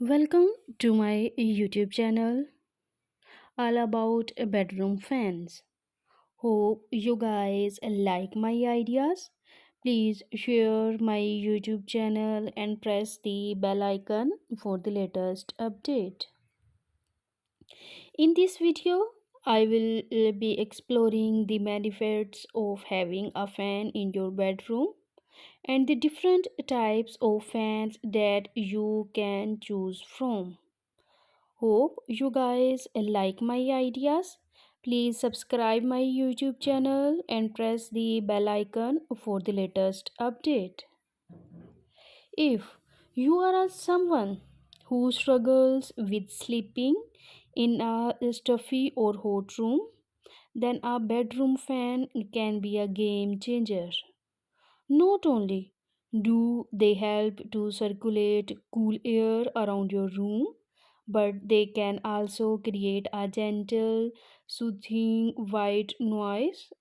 Welcome to my YouTube channel all about bedroom fans. Hope you guys like my ideas. Please share my YouTube channel and press the bell icon for the latest update. In this video, I will be exploring the benefits of having a fan in your bedroom and the different types of fans that you can choose from. Hope you guys like my ideas. Please subscribe my YouTube channel and press the bell icon for the latest update. If you are someone who struggles with sleeping in a stuffy or hot room, then a bedroom fan can be a game changer. Not only do they help to circulate cool air around your room, but they can also create a gentle, soothing white noise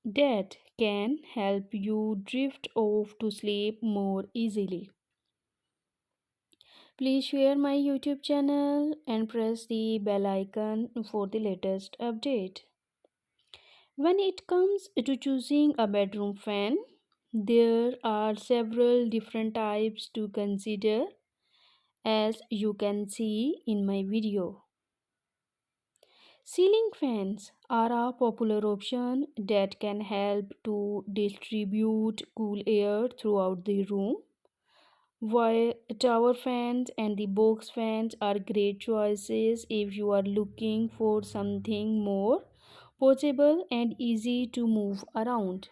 that can help you drift off to sleep more easily. Please share my YouTube channel and press the bell icon for the latest update. When it comes to choosing a bedroom fan, there are several different types to consider as you can see in my video. Ceiling fans are a popular option that can help to distribute cool air throughout the room, while tower fans and the box fans are great choices if you are looking for something more portable and easy to move around.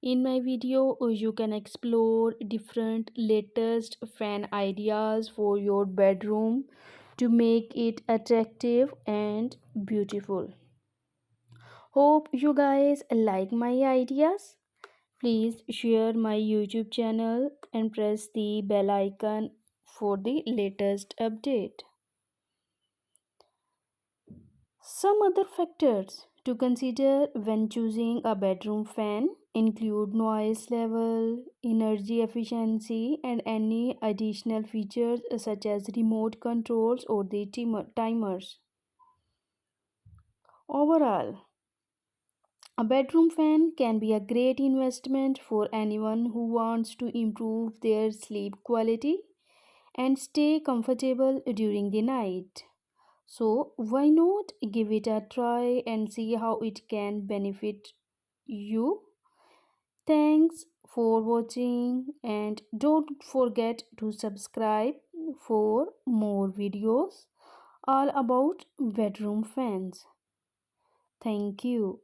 In my video, you can explore different latest fan ideas for your bedroom to make it attractive and beautiful. Hope you guys like my ideas. Please share my YouTube channel and press the bell icon for the latest update. Some other factors to consider when choosing a bedroom fan include noise level, energy efficiency, and any additional features such as remote controls or the timers. Overall, a bedroom fan can be a great investment for anyone who wants to improve their sleep quality and stay comfortable during the night. So, why not give it a try and see how it can benefit you? Thanks for watching and don't forget to subscribe for more videos all about bedroom fans. Thank you.